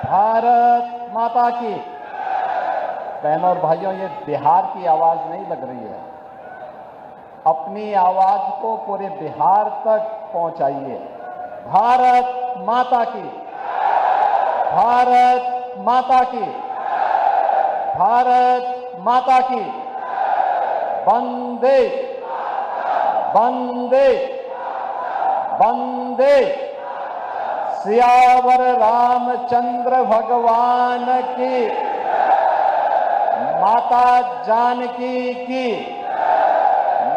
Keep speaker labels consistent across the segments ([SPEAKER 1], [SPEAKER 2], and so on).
[SPEAKER 1] भारत माता की। बहनों और भाइयों, ये बिहार की आवाज नहीं लग रही है। अपनी आवाज को पूरे बिहार तक पहुंचाइए। भारत माता की, भारत माता की, भारत माता की। वंदे वंदे वंदे। सियावर रामचंद्र भगवान की, माता जानकी की,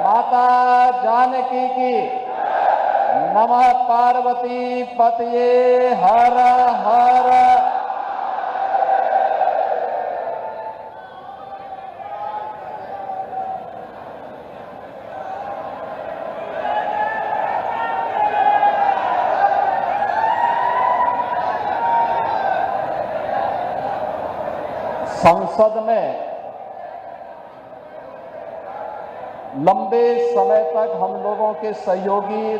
[SPEAKER 1] माता जानकी की। नमः पार्वती पतये हर हर। संसद में लंबे समय तक हम लोगों के सहयोगी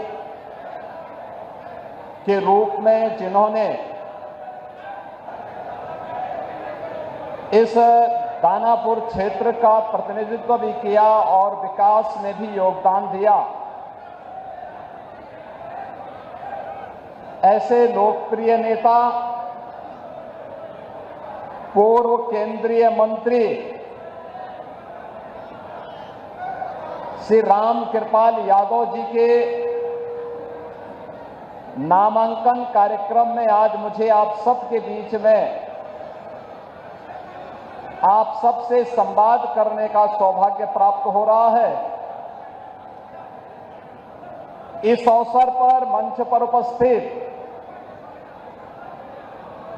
[SPEAKER 1] के रूप में जिन्होंने इस दानापुर क्षेत्र का प्रतिनिधित्व भी किया और विकास में भी योगदान दिया, ऐसे लोकप्रिय नेता, पूर्व केंद्रीय मंत्री श्री राम कृपाल यादव जी के नामांकन कार्यक्रम में आज मुझे आप सबके बीच में आप सबसे संवाद करने का सौभाग्य प्राप्त हो रहा है। इस अवसर पर मंच पर उपस्थित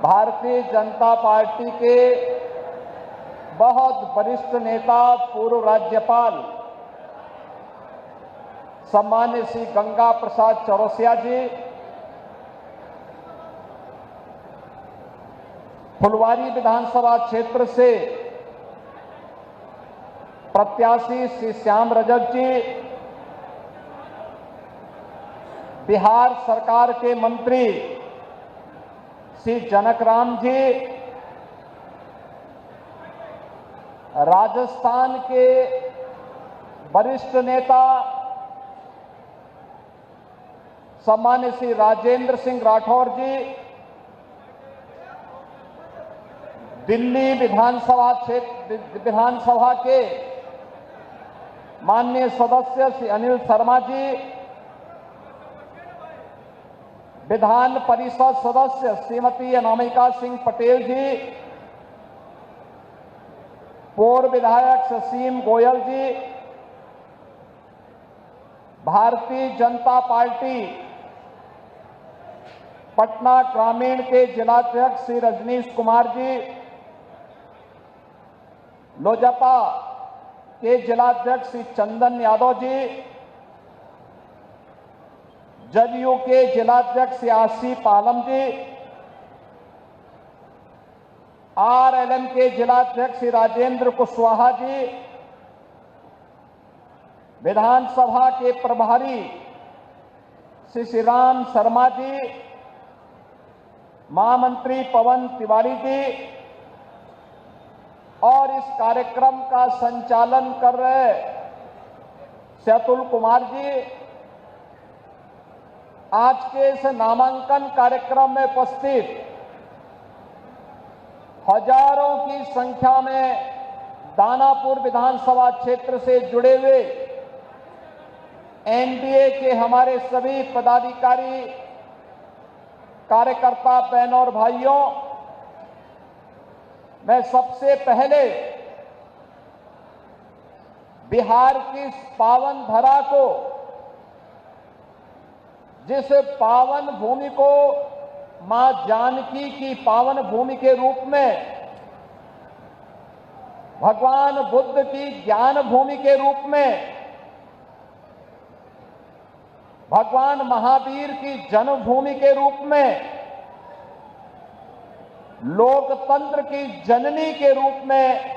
[SPEAKER 1] भारतीय जनता पार्टी के बहुत वरिष्ठ नेता, पूर्व राज्यपाल सम्मान्य श्री गंगा प्रसाद चौरसिया जी, फुलवारी विधानसभा क्षेत्र से प्रत्याशी श्री श्याम रजक जी, बिहार सरकार के मंत्री श्री जनक राम जी, राजस्थान के वरिष्ठ नेता सम्मान्य श्री राजेंद्र सिंह राठौर जी, दिल्ली विधानसभा के माननीय सदस्य श्री अनिल शर्मा जी, विधान परिषद सदस्य श्रीमती अनामिका सिंह पटेल जी, पूर्व विधायक शशीम गोयल जी, भारतीय जनता पार्टी पटना ग्रामीण के जिलाध्यक्ष श्री रजनीश कुमार जी, लोजपा के जिलाध्यक्ष श्री चंदन यादव जी, जदयू के जिलाध्यक्ष श्री आसिफ आलम जी, आरएलएम के जिलाध्यक्ष श्री राजेंद्र कुशवाहा जी, विधानसभा के प्रभारी श्री श्रीराम शर्मा जी, महामंत्री पवन तिवारी जी और इस कार्यक्रम का संचालन कर रहे सेतुल कुमार जी, आज के इस नामांकन कार्यक्रम में उपस्थित हजारों की संख्या में दानापुर विधानसभा क्षेत्र से जुड़े हुए एनडीए के हमारे सभी पदाधिकारी, कार्यकर्ता, बहनों और भाइयों, मैं सबसे पहले बिहार की इस पावन धरा को, जिस पावन भूमि को मां जानकी की पावन भूमि के रूप में, भगवान बुद्ध की ज्ञान भूमि के रूप में, भगवान महावीर की जन्मभूमि के रूप में, लोकतंत्र की जननी के रूप में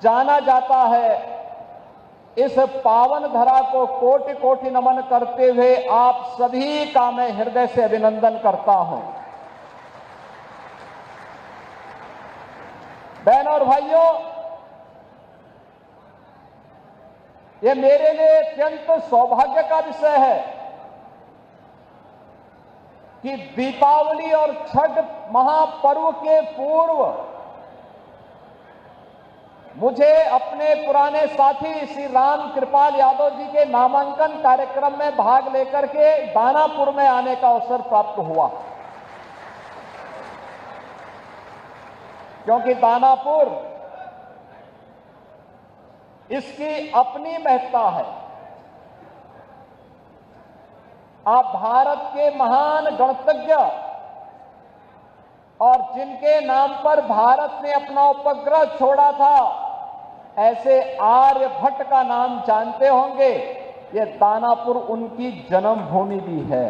[SPEAKER 1] जाना जाता है, इस पावन धरा को कोटि कोटि नमन करते हुए आप सभी का मैं हृदय से अभिनंदन करता हूं। बहनों और भाइयों, ये मेरे लिए अत्यंत सौभाग्य का विषय है कि दीपावली और छठ महापर्व के पूर्व मुझे अपने पुराने साथी श्री राम कृपाल यादव जी के नामांकन कार्यक्रम में भाग लेकर के दानापुर में आने का अवसर प्राप्त हुआ, क्योंकि दानापुर इसकी अपनी महत्ता है। आप भारत के महान गणतज्ञ और जिनके नाम पर भारत ने अपना उपग्रह छोड़ा था, ऐसे आर्यभट्ट का नाम जानते होंगे। ये दानापुर उनकी जन्मभूमि भी है।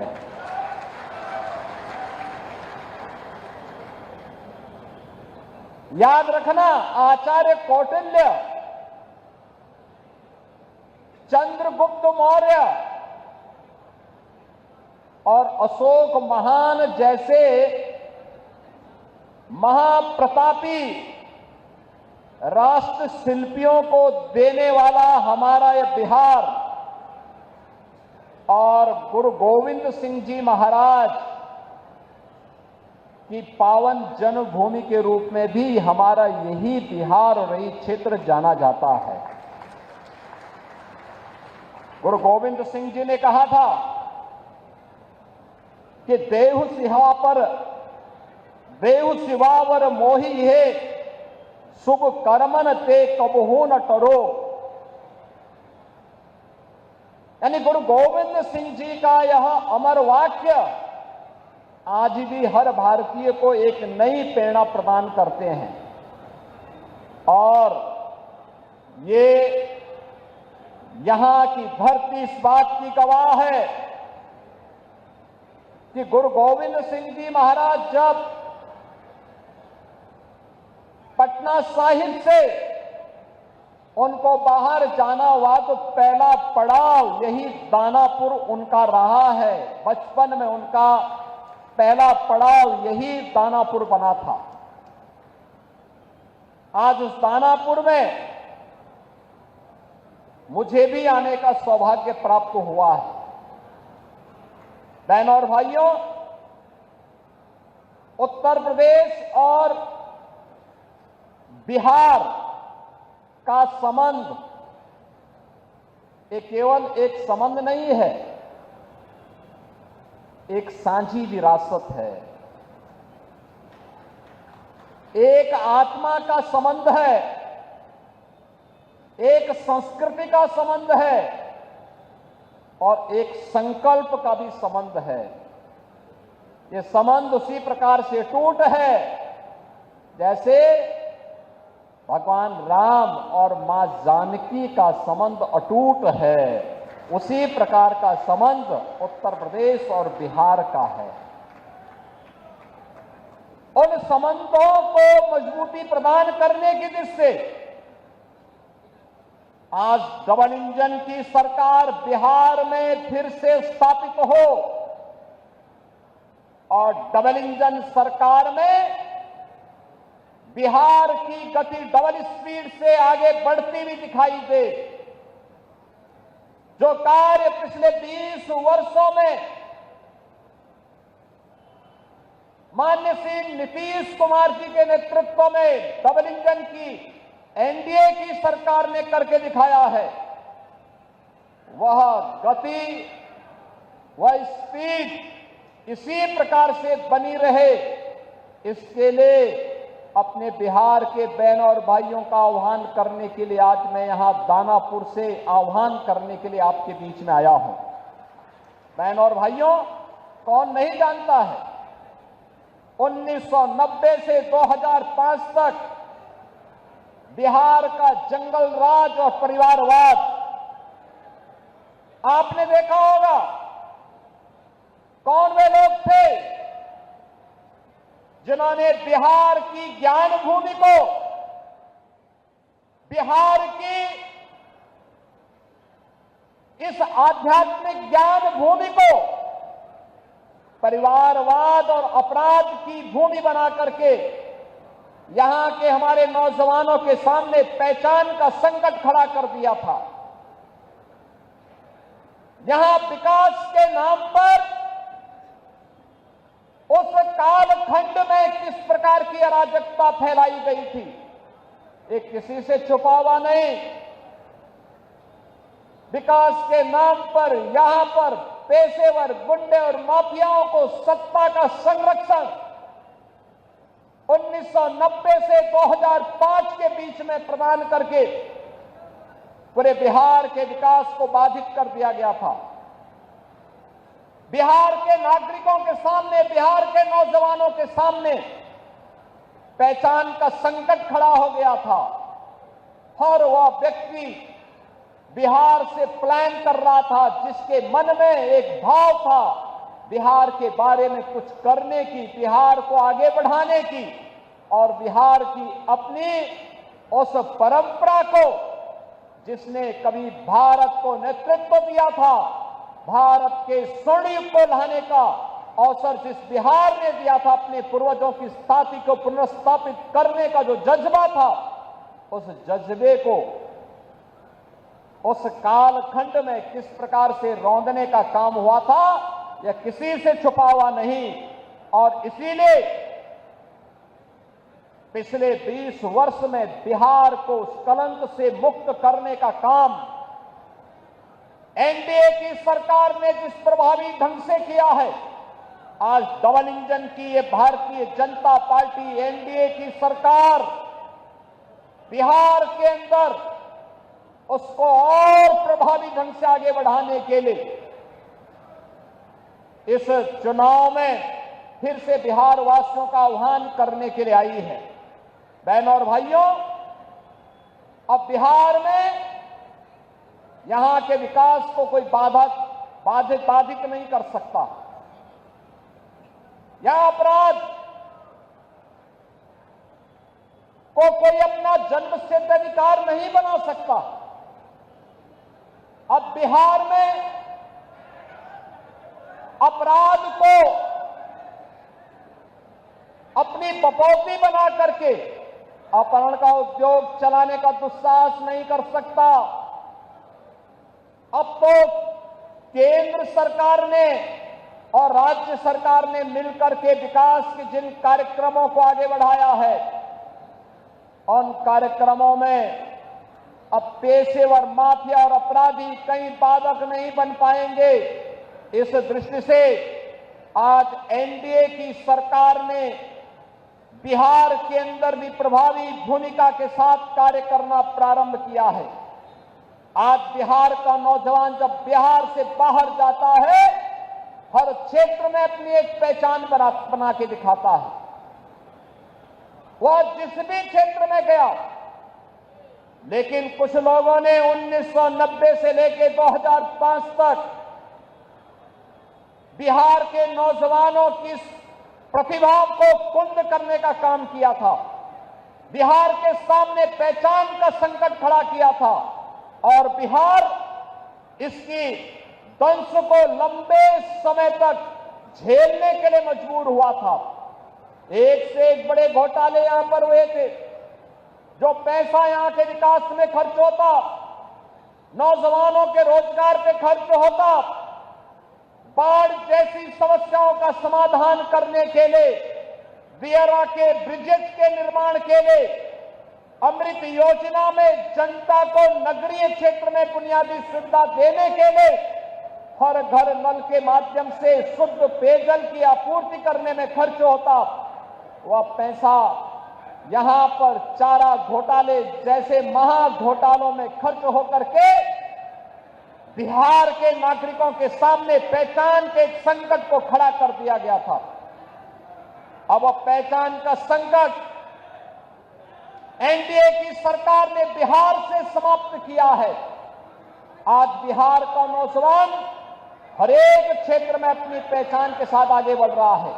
[SPEAKER 1] याद रखना, आचार्य कौटिल्य, चंद्रगुप्त मौर्य और अशोक महान जैसे महाप्रतापी राष्ट्र शिल्पियों को देने वाला हमारा यह बिहार और गुरु गोविंद सिंह जी महाराज की पावन जन्मभूमि के रूप में भी हमारा यही बिहार और यही क्षेत्र जाना जाता है। गुरु गोविंद सिंह जी ने कहा था कि देहु सिवावर मोही है, शुभ कर्मन ते कबहू न टरो। यानी गुरु गोविंद सिंह जी का यह अमर वाक्य आज भी हर भारतीय को एक नई प्रेरणा प्रदान करते हैं। और ये यहां की धरती इस बात की गवाह है कि गुरु गोविंद सिंह जी महाराज जब पटना साहिब से उनको बाहर जाना हुआ तो पहला पड़ाव यही दानापुर उनका रहा है। बचपन में उनका पहला पड़ाव यही दानापुर बना था। आज उस दानापुर में मुझे भी आने का सौभाग्य प्राप्त हुआ है। बहनों और भाइयों, उत्तर प्रदेश और बिहार का संबंध ये केवल एक संबंध नहीं है, एक साझी विरासत है, एक आत्मा का संबंध है, एक संस्कृति का संबंध है और एक संकल्प का भी संबंध है। ये संबंध उसी प्रकार से टूट है जैसे भगवान राम और मां जानकी का संबंध अटूट है। उसी प्रकार का संबंध उत्तर प्रदेश और बिहार का है। उन संबंधों को मजबूती प्रदान करने की दृष्टि से आज डबल इंजन की सरकार बिहार में फिर से स्थापित हो और डबल इंजन सरकार में बिहार की गति डबल स्पीड से आगे बढ़ती हुई दिखाई दे। जो कार्य पिछले 20 वर्षों में माननीय श्री नीतीश कुमार जी के नेतृत्व में डबल इंजन की एनडीए की सरकार ने करके दिखाया है, वह गति, वह स्पीड इसी प्रकार से बनी रहे, इसके लिए अपने बिहार के बहनों और भाइयों का आह्वान करने के लिए आज मैं यहां दानापुर से आह्वान करने के लिए आपके बीच में आया हूं। बहनों और भाइयों, कौन नहीं जानता है 1990 से 2005 तक बिहार का जंगल राज और परिवारवाद आपने देखा होगा। कौन वे लोग थे जिन्होंने बिहार की ज्ञान भूमि को, बिहार की इस आध्यात्मिक ज्ञान भूमि को परिवारवाद और अपराध की भूमि बना करके यहां के हमारे नौजवानों के सामने पहचान का संकट खड़ा कर दिया था। यहां विकास के नाम पर उस कालखंड में किस प्रकार की अराजकता फैलाई गई थी, ये किसी से छुपा हुआ नहीं। विकास के नाम पर यहां पर पेशेवर गुंडे और माफियाओं को सत्ता का संरक्षण 1990 से 2005 के बीच में प्रदान करके पूरे बिहार के विकास को बाधित कर दिया गया था। बिहार के नागरिकों के सामने, बिहार के नौजवानों के सामने पहचान का संकट खड़ा हो गया था और वह व्यक्ति बिहार से प्लान कर रहा था, जिसके मन में एक भाव था बिहार के बारे में कुछ करने की, बिहार को आगे बढ़ाने की और बिहार की अपनी उस परंपरा को, जिसने कभी भारत को नेतृत्व दिया था, भारत के स्वर्ण युग को लाने का अवसर जिस बिहार ने दिया था, अपने पूर्वजों की स्थापना को पुनर्स्थापित करने का जो जज्बा था, उस जज्बे को उस कालखंड में किस प्रकार से रौंदने का काम हुआ था, यह किसी से छुपा हुआ नहीं। और इसीलिए पिछले 20 वर्ष में बिहार को उस कलंक से मुक्त करने का काम एनडीए की सरकार ने जिस प्रभावी ढंग से किया है, आज डबल इंजन की ये भारतीय जनता पार्टी एनडीए की सरकार बिहार के अंदर उसको और प्रभावी ढंग से आगे बढ़ाने के लिए इस चुनाव में फिर से बिहार वासियों का आह्वान करने के लिए आई है। बहनों और भाइयों, अब बिहार में यहां के विकास को कोई बाधित नहीं कर सकता। यह अपराध को कोई अपना जन्मसिद्ध अधिकार नहीं बना सकता। अब बिहार में अपराध को अपनी पपौती बना करके अपहरण का उद्योग चलाने का दुस्साहस नहीं कर सकता। अब तो केंद्र सरकार ने और राज्य सरकार ने मिलकर के विकास के जिन कार्यक्रमों को आगे बढ़ाया है, उन कार्यक्रमों में अब पेशेवर माफिया और अपराधी कहीं बाधक नहीं बन पाएंगे। इस दृष्टि से आज एनडीए की सरकार ने बिहार के अंदर भी प्रभावी भूमिका के साथ कार्य करना प्रारंभ किया है। आज बिहार का नौजवान जब बिहार से बाहर जाता है, हर क्षेत्र में अपनी एक पहचान बना के दिखाता है। वह जिस भी क्षेत्र में गया, लेकिन कुछ लोगों ने 1990 से लेकर 2005 तक बिहार के नौजवानों की प्रतिभा को कुंद करने का काम किया था। बिहार के सामने पहचान का संकट खड़ा किया था और बिहार इसकी दंश को लंबे समय तक झेलने के लिए मजबूर हुआ था। एक से एक बड़े घोटाले यहां पर हुए थे। जो पैसा यहां के विकास में खर्च होता, नौजवानों के रोजगार पे खर्च होता, बाढ़ जैसी समस्याओं का समाधान करने के लिए, बियरा के ब्रिजेज के निर्माण के लिए, अमृत योजना में जनता को नगरीय क्षेत्र में बुनियादी सुविधा देने के लिए, हर घर नल के माध्यम से शुद्ध पेयजल की आपूर्ति करने में खर्च होता, वह पैसा यहां पर चारा घोटाले जैसे महा घोटालों में खर्च होकर के बिहार के नागरिकों के सामने पहचान के संकट को खड़ा कर दिया गया था। अब वह पहचान का संकट एनडीए की सरकार ने बिहार से समाप्त किया है। आज बिहार का नौजवान हर एक क्षेत्र में अपनी पहचान के साथ आगे बढ़ रहा है।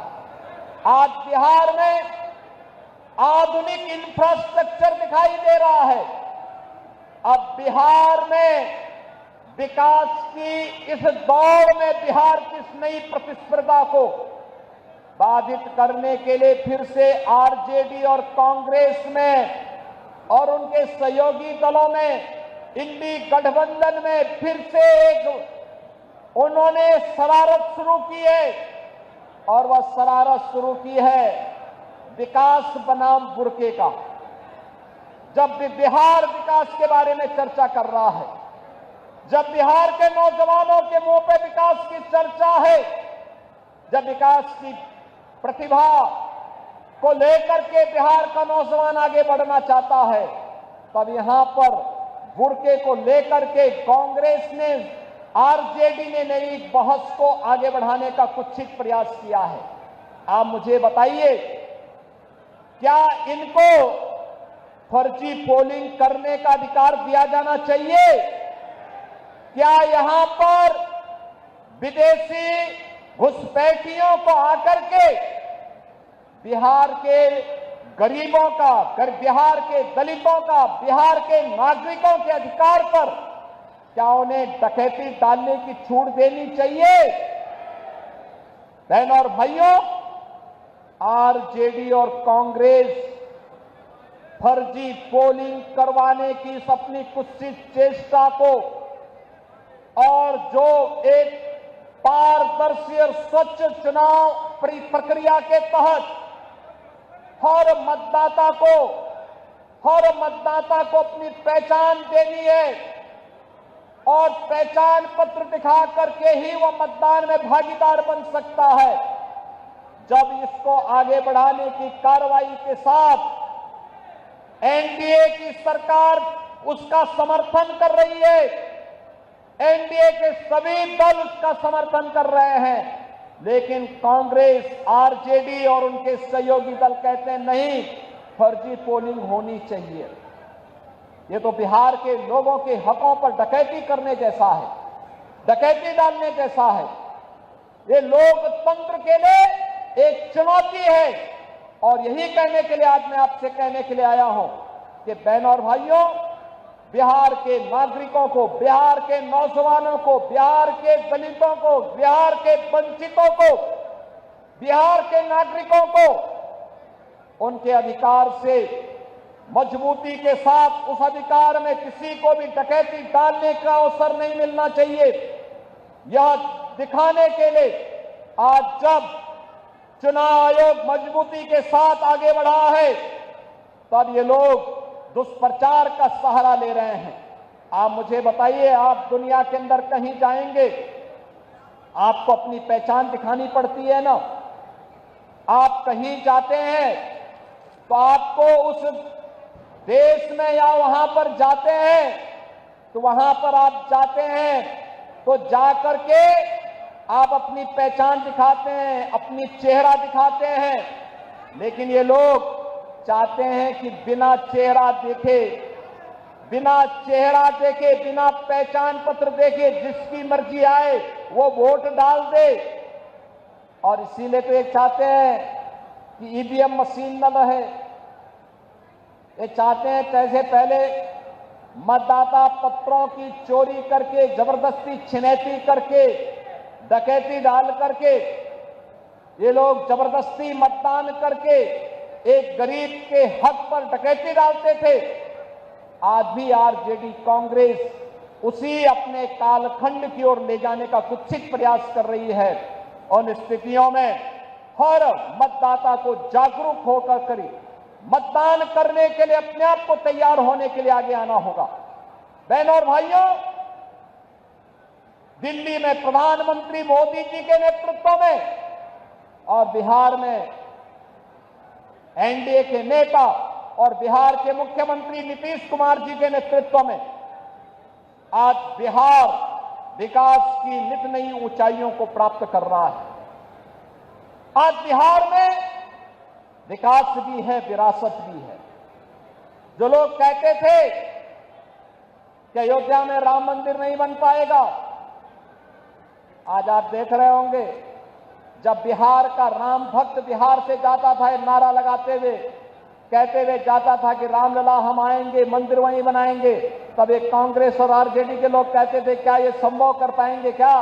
[SPEAKER 1] आज बिहार में आधुनिक इंफ्रास्ट्रक्चर दिखाई दे रहा है। अब बिहार में विकास की इस दौड़ में बिहार की इस नई प्रतिस्पर्धा को बाधित करने के लिए फिर से आरजेडी और कांग्रेस में और उनके सहयोगी दलों में, इंडी गठबंधन में फिर से एक उन्होंने शरारत शुरू की है। और वह शरारत शुरू की है विकास बनाम बुरके का। जब भी बिहार विकास के बारे में चर्चा कर रहा है, जब बिहार के नौजवानों के मुंह पे विकास की चर्चा है, जब विकास की प्रतिभा को लेकर के बिहार का नौजवान आगे बढ़ना चाहता है, तब यहां पर बुरके को लेकर के कांग्रेस ने, आरजेडी ने नई बहस को आगे बढ़ाने का कुत्सित प्रयास किया है। आप मुझे बताइए, क्या इनको फर्जी पोलिंग करने का अधिकार दिया जाना चाहिए? क्या यहां पर विदेशी घुसपैठियों को आकर के बिहार के गरीबों का, बिहार के दलितों का, बिहार के नागरिकों के अधिकार पर क्या उन्हें डकैती डालने की छूट देनी चाहिए? बहनों और भाइयों, आरजेडी और कांग्रेस फर्जी पोलिंग करवाने की इस अपनी कुत्सित चेष्टा को और जो एक पारदर्शी और स्वच्छ चुनाव प्रक्रिया के तहत हर मतदाता को अपनी पहचान देनी है और पहचान पत्र दिखा करके ही वह मतदान में भागीदार बन सकता है। जब इसको आगे बढ़ाने की कार्रवाई के साथ एनडीए की सरकार उसका समर्थन कर रही है, एनडीए के सभी दल उसका समर्थन कर रहे हैं, लेकिन कांग्रेस, आरजेडी और उनके सहयोगी दल कहते हैं नहीं, फर्जी पोलिंग होनी चाहिए। ये तो बिहार के लोगों के हकों पर डकैती करने जैसा है, डकैती डालने जैसा है। ये लोकतंत्र के लिए एक चुनौती है। और यही कहने के लिए आज मैं आपसे कहने के लिए आया हूं कि बहनों और भाइयों, बिहार के नागरिकों को, बिहार के नौजवानों को, बिहार के दलितों को, बिहार के वंचितों को, बिहार के नागरिकों को उनके अधिकार से मजबूती के साथ, उस अधिकार में किसी को भी डकैती डालने का अवसर नहीं मिलना चाहिए। यह दिखाने के लिए आज जब चुनाव आयोग मजबूती के साथ आगे बढ़ा है, तब ये लोग दुष्प्रचार का सहारा ले रहे हैं। आप मुझे बताइए, आप दुनिया के अंदर कहीं जाएंगे, आपको अपनी पहचान दिखानी पड़ती है ना। आप कहीं जाते हैं तो आपको उस देश में या वहां पर जाते हैं तो वहां पर आप जाते हैं तो जाकर के आप अपनी पहचान दिखाते हैं, अपनी चेहरा दिखाते हैं। लेकिन ये लोग चाहते हैं कि बिना चेहरा देखे, बिना चेहरा देखे, बिना पहचान पत्र देखे जिसकी मर्जी आए वो वोट डाल दे। और इसीलिए तो ये चाहते हैं कि ईवीएम मशीन न रहे। ये चाहते हैं कैसे पहले मतदाता पत्रों की चोरी करके, जबरदस्ती छिनैती करके, डकैती डाल करके ये लोग जबरदस्ती मतदान करके एक गरीब के हक पर डकैती डालते थे। आज भी आरजेडी कांग्रेस उसी अपने कालखंड की ओर ले जाने का कुत्सित प्रयास कर रही है। उन स्थितियों में हर मतदाता को जागरूक होकर करी मतदान करने के लिए अपने आप को तैयार होने के लिए आगे आना होगा। बहनों और भाइयों, दिल्ली में प्रधानमंत्री मोदी जी के नेतृत्व में और बिहार में एनडीए के नेता और बिहार के मुख्यमंत्री नीतीश कुमार जी के नेतृत्व में आज बिहार विकास की नित नई ऊंचाइयों को प्राप्त कर रहा है। आज बिहार में विकास भी है, विरासत भी है। जो लोग कहते थे कि अयोध्या में राम मंदिर नहीं बन पाएगा, आज आप देख रहे होंगे जब बिहार का राम भक्त बिहार से जाता था, नारा लगाते हुए, कहते हुए जाता था कि रामलला हम आएंगे, मंदिर वहीं बनाएंगे, तब एक कांग्रेस और आरजेडी के लोग कहते थे क्या ये संभव कर पाएंगे क्या?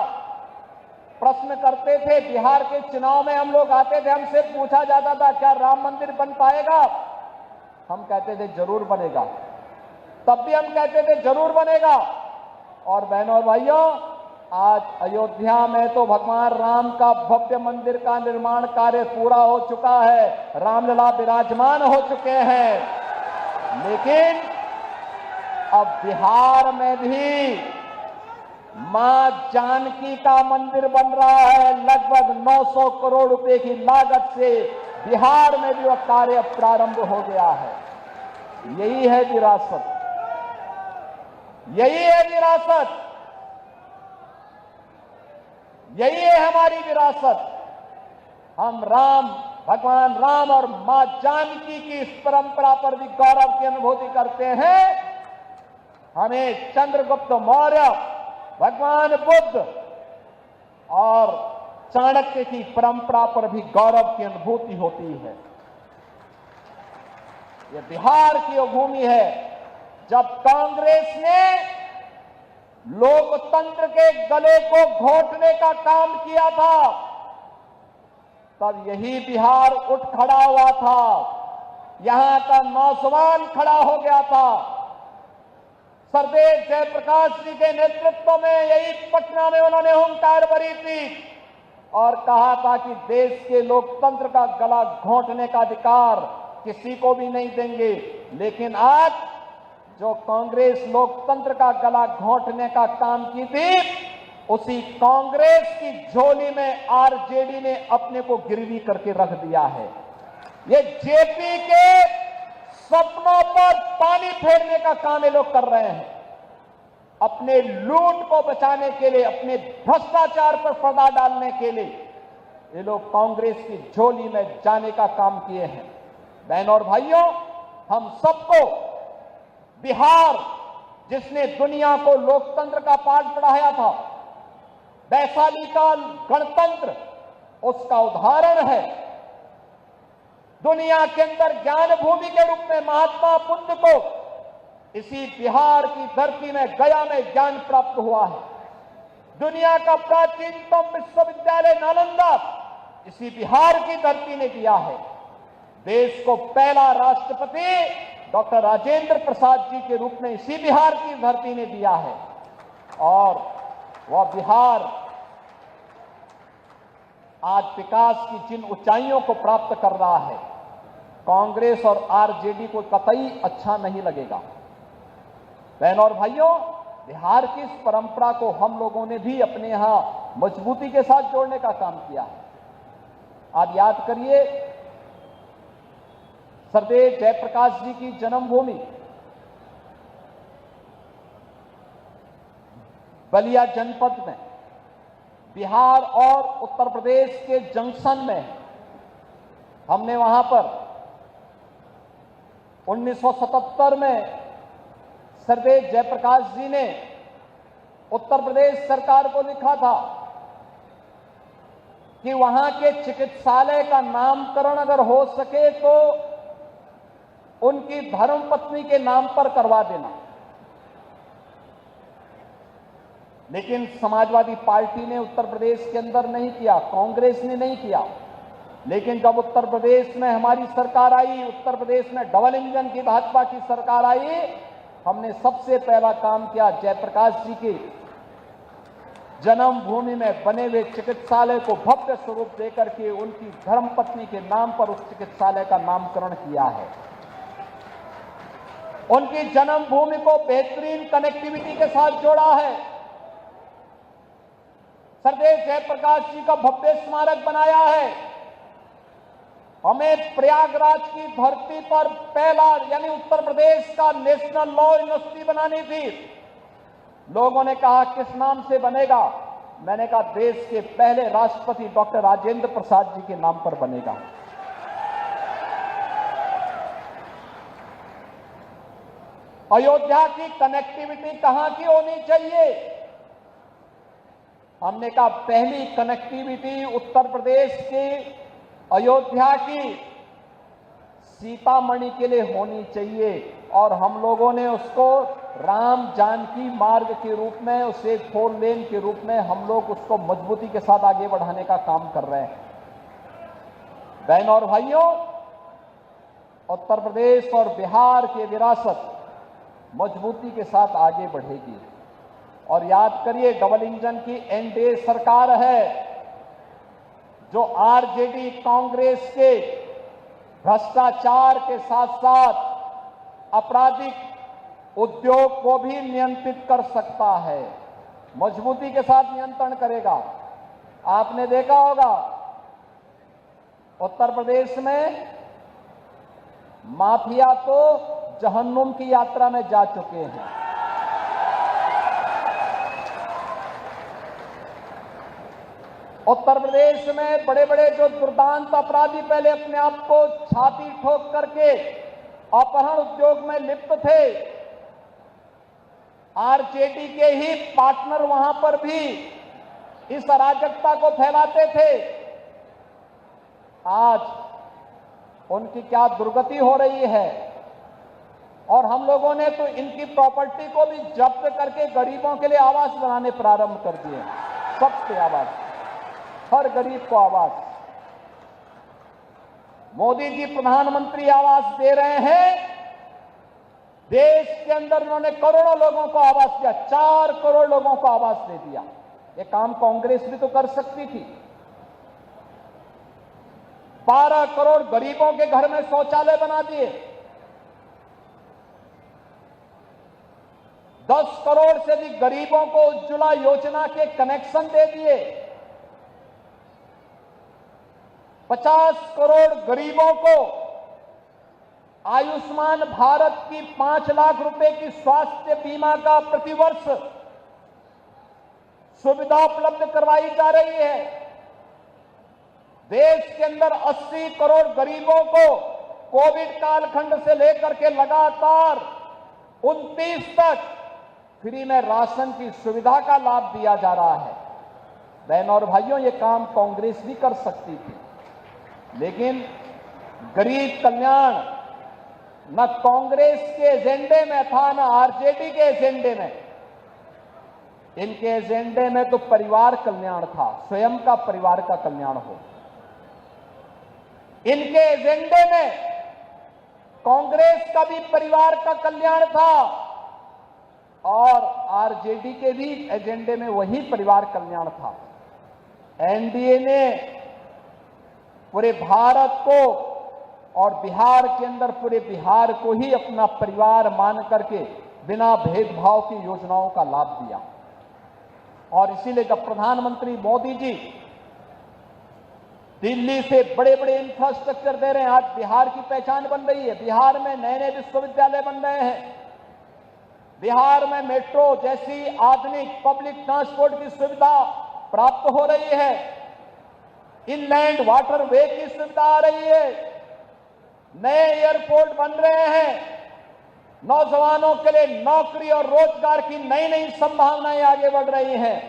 [SPEAKER 1] प्रश्न करते थे, बिहार के चुनाव में हम लोग आते थे, हमसे पूछा जाता था क्या राम मंदिर बन पाएगा? हम कहते थे जरूर बनेगा। तब भी हम कहते थे जरूर बनेगा। और बहनों और भाइयों, आज अयोध्या में तो भगवान राम का भव्य मंदिर का निर्माण कार्य पूरा हो चुका है, रामलला विराजमान हो चुके हैं। लेकिन अब बिहार में भी मां जानकी का मंदिर बन रहा है। लगभग 900 करोड़ रुपए की लागत से बिहार में भी वह कार्य प्रारंभ हो गया है। यही है विरासत, यही है विरासत, यही है हमारी विरासत। हम भगवान राम और मां जानकी की इस परंपरा पर भी गौरव की अनुभूति करते हैं। हमें चंद्रगुप्त मौर्य, भगवान बुद्ध और चाणक्य की परंपरा पर भी गौरव की अनुभूति होती है। यह बिहार की वो भूमि है जब कांग्रेस ने लोकतंत्र के गले को घोटने का काम किया था, तब यही बिहार उठ खड़ा हुआ था। यहां का नौजवान खड़ा हो गया था। सरदेव जयप्रकाश जी के नेतृत्व में यही पटना में उन्होंने हुंकार भरी थी और कहा था कि देश के लोकतंत्र का गला घोंटने का अधिकार किसी को भी नहीं देंगे। लेकिन आज जो कांग्रेस लोकतंत्र का गला घोंटने का काम की थी, उसी कांग्रेस की झोली में आरजेडी ने अपने को गिरवी करके रख दिया है। ये जेपी के सपनों पर पानी फेरने का काम ये लोग कर रहे हैं। अपने लूट को बचाने के लिए, अपने भ्रष्टाचार पर पर्दा डालने के लिए ये लोग कांग्रेस की झोली में जाने का काम किए हैं। बहनों और भाइयों, हम सबको बिहार, जिसने दुनिया को लोकतंत्र का पाठ पढ़ाया था, वैशाली का गणतंत्र उसका उदाहरण है। दुनिया के अंदर ज्ञान भूमि के रूप में महात्मा बुद्ध को इसी बिहार की धरती में, गया में ज्ञान प्राप्त हुआ है। दुनिया का प्राचीनतम विश्वविद्यालय नालंदा इसी बिहार की धरती ने दिया है। देश को पहला राष्ट्रपति डॉक्टर राजेंद्र प्रसाद जी के रूप में इसी बिहार की धरती ने दिया है। और वह बिहार आज विकास की जिन ऊंचाइयों को प्राप्त कर रहा है, कांग्रेस और आरजेडी को कतई अच्छा नहीं लगेगा। बहनों और भाइयों, बिहार की इस परंपरा को हम लोगों ने भी अपने यहां मजबूती के साथ जोड़ने का काम किया है। आप याद करिए, सरदेव जयप्रकाश जी की जन्मभूमि बलिया जनपद में, बिहार और उत्तर प्रदेश के जंक्शन में, हमने वहां पर 1977 में सरदेव जयप्रकाश जी ने उत्तर प्रदेश सरकार को लिखा था कि वहां के चिकित्सालय का नामकरण अगर हो सके तो उनकी धर्मपत्नी के नाम पर करवा देना। लेकिन समाजवादी पार्टी ने उत्तर प्रदेश के अंदर नहीं किया, कांग्रेस ने नहीं किया। लेकिन जब उत्तर प्रदेश में हमारी सरकार आई, उत्तर प्रदेश में डबल इंजन की भाजपा की सरकार आई, हमने सबसे पहला काम किया, जयप्रकाश जी की जन्मभूमि में बने हुए चिकित्सालय को भव्य स्वरूप देकर के उनकी धर्मपत्नी के नाम पर उस चिकित्सालय का नामकरण किया है। उनकी जन्मभूमि को बेहतरीन कनेक्टिविटी के साथ जोड़ा है। सरदेव जयप्रकाश जी का भव्य स्मारक बनाया है। हमें प्रयागराज की धरती पर पहला, यानी उत्तर प्रदेश का नेशनल लॉ यूनिवर्सिटी बनानी थी। लोगों ने कहा किस नाम से बनेगा? मैंने कहा देश के पहले राष्ट्रपति डॉक्टर राजेंद्र प्रसाद जी के नाम पर बनेगा। अयोध्या की कनेक्टिविटी कहां की होनी चाहिए? हमने कहा पहली कनेक्टिविटी उत्तर प्रदेश की अयोध्या की सीतामढ़ी के लिए होनी चाहिए और हम लोगों ने उसको राम जानकी मार्ग के रूप में, उसे 4 लेन के रूप में हम लोग उसको मजबूती के साथ आगे बढ़ाने का काम कर रहे हैं। बहनों और भाइयों, उत्तर प्रदेश और बिहार की विरासत मजबूती के साथ आगे बढ़ेगी। और याद करिए, डबल इंजन की एनडीए सरकार है जो आरजेडी कांग्रेस के भ्रष्टाचार के साथ साथ आपराधिक उद्योग को भी नियंत्रित कर सकता है, मजबूती के साथ नियंत्रण करेगा। आपने देखा होगा उत्तर प्रदेश में माफिया तो जहन्नुम की यात्रा में जा चुके हैं। उत्तर प्रदेश में बड़े बड़े जो दुर्दांत अपराधी पहले अपने आप को छाती ठोक करके अपहरण उद्योग में लिप्त थे, आरजेडी के ही पार्टनर वहां पर भी इस अराजकता को फैलाते थे। आज उनकी क्या दुर्गति हो रही है। और हम लोगों ने तो इनकी प्रॉपर्टी को भी जब्त करके गरीबों के लिए आवास बनाने प्रारंभ कर दिए। सबके आवास, हर गरीब को आवास। मोदी जी प्रधानमंत्री आवास दे रहे हैं। देश के अंदर उन्होंने करोड़ों लोगों को आवास दिया, 4 करोड़ लोगों को आवास दे दिया। ये काम कांग्रेस भी तो कर सकती थी। 12 करोड़ गरीबों के घर में शौचालय बना दिए, 10 करोड़ से भी गरीबों को उज्ज्वला योजना के कनेक्शन दे दिए, 50 करोड़ गरीबों को आयुष्मान भारत की 5 लाख रुपए की स्वास्थ्य बीमा का प्रतिवर्ष सुविधा उपलब्ध करवाई जा रही है। देश के अंदर 80 करोड़ गरीबों को कोविड कालखंड से लेकर के लगातार 29 तक फ्री में राशन की सुविधा का लाभ दिया जा रहा है। बहनों और भाइयों, ये काम कांग्रेस भी कर सकती थी, लेकिन गरीब कल्याण न कांग्रेस के एजेंडे में था, न आरजेडी के एजेंडे में। इनके एजेंडे में तो परिवार कल्याण था, स्वयं का परिवार का कल्याण हो। इनके एजेंडे में कांग्रेस का भी परिवार का कल्याण था और आरजेडी के भी एजेंडे में वही परिवार कल्याण था। एनडीए ने पूरे भारत को और बिहार के अंदर पूरे बिहार को ही अपना परिवार मान करके बिना भेदभाव की योजनाओं का लाभ दिया। और इसीलिए जब प्रधानमंत्री मोदी जी दिल्ली से बड़े बड़े इंफ्रास्ट्रक्चर दे रहे हैं, आज बिहार की पहचान बन रही है। बिहार में नए नए विश्वविद्यालय बन रहे हैं, बिहार में मेट्रो जैसी आधुनिक पब्लिक ट्रांसपोर्ट की सुविधा प्राप्त हो रही है, इनलैंड वाटर वे की सुविधा आ रही है, नए एयरपोर्ट बन रहे हैं, नौजवानों के लिए नौकरी और रोजगार की नई नई संभावनाएं आगे बढ़ रही हैं।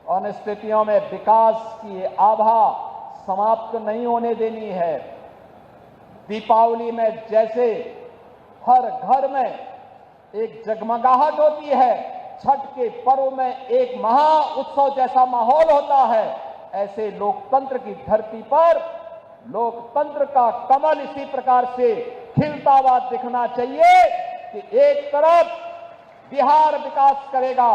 [SPEAKER 1] उन स्थितियों में विकास की आभा समाप्त नहीं होने देनी है। दीपावली में जैसे हर घर में एक जगमगाहट होती है, छठ के पर्व में एक महा उत्सव जैसा माहौल होता है, ऐसे लोकतंत्र की धरती पर लोकतंत्र का कमल इसी प्रकार से खिलता हुआ दिखना चाहिए कि एक तरफ बिहार विकास करेगा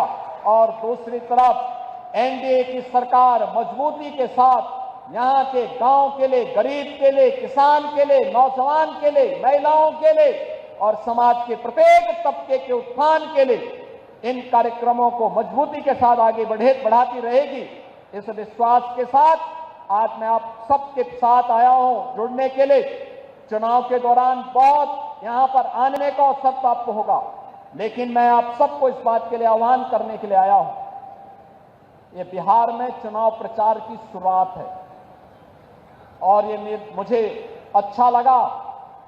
[SPEAKER 1] और दूसरी तरफ एनडीए की सरकार मजबूती के साथ यहां के गांव के लिए, गरीब के लिए, किसान के लिए, नौजवान के लिए, महिलाओं के लिए और समाज के प्रत्येक तबके के उत्थान के लिए इन कार्यक्रमों को मजबूती के साथ आगे बढ़ाती रहेगी। इस विश्वास के साथ आज मैं आप सबके साथ आया हूं जुड़ने के लिए। चुनाव के दौरान बहुत यहां पर आने का अवसर प्राप्त होगा, लेकिन मैं आप सबको इस बात के लिए आह्वान करने के लिए आया हूं। ये बिहार में चुनाव प्रचार की शुरुआत है और ये मुझे अच्छा लगा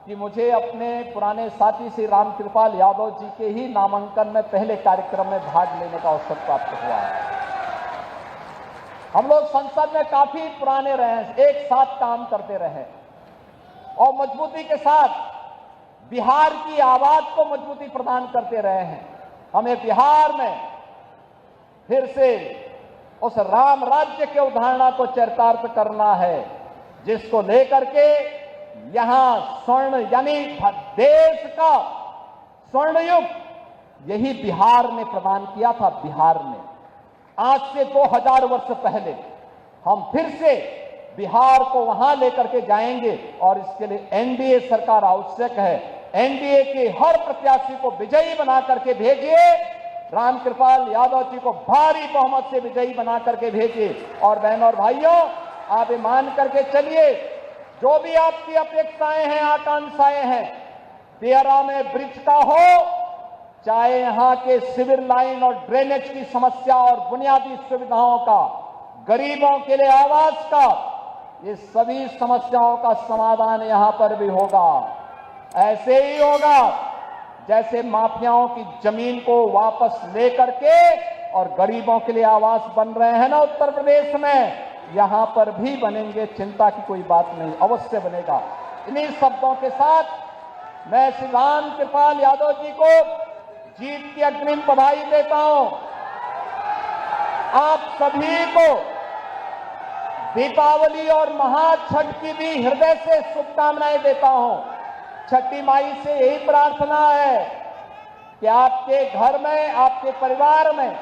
[SPEAKER 1] कि मुझे अपने पुराने साथी श्री रामकृपाल यादव जी के ही नामांकन में पहले कार्यक्रम में भाग लेने का अवसर प्राप्त हुआ है। हम लोग संसद में काफी पुराने रहे हैं, एक साथ काम करते रहे और मजबूती के साथ बिहार की आवाज को मजबूती प्रदान करते रहे हैं। हमें बिहार में फिर से उस राम राज्य की अवधारणा को चरितार्थ करना है, जिसको लेकर के यहां स्वर्ण यानी देश का स्वर्ण युग यही बिहार ने प्रदान किया था। बिहार ने आज से 2000 वर्ष पहले हम फिर से बिहार को वहां लेकर के जाएंगे और इसके लिए एनडीए सरकार आवश्यक है। एनडीए के हर प्रत्याशी को विजयी बना करके भेजिए, रामकृपाल यादव जी को भारी बहुमत से विजयी बना करके भेजिए। और बहनों और भाइयों, आप ये मान करके चलिए, जो भी आपकी अपेक्षाएं हैं, आकांक्षाएं हैं, तेरा में ब्रिज का हो, चाहे यहां के सिविल लाइन और ड्रेनेज की समस्या और बुनियादी सुविधाओं का, गरीबों के लिए आवास का, ये सभी समस्याओं का समाधान यहां पर भी होगा। ऐसे ही होगा जैसे माफियाओं की जमीन को वापस लेकर के और गरीबों के लिए आवास बन रहे हैं ना उत्तर प्रदेश में, यहां पर भी बनेंगे, चिंता की कोई बात नहीं, अवश्य बनेगा। इन्हीं शब्दों के साथ मैं श्री रामकृपाल यादव जी को जीत की अग्रिम बधाई देता हूं। आप सभी को दीपावली और महाछठ की भी हृदय से शुभकामनाएं देता हूं। छठी माई से यही प्रार्थना है कि आपके घर में, आपके परिवार में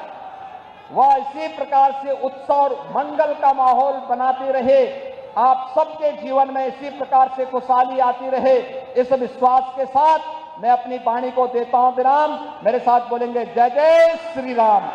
[SPEAKER 1] वह इसी प्रकार से उत्सव और मंगल का माहौल बनाती रहे, आप सबके जीवन में इसी प्रकार से खुशहाली आती रहे। इस विश्वास के साथ मैं अपनी वाणी को देता हूं विराम। मेरे साथ बोलेंगे जय जय श्री राम।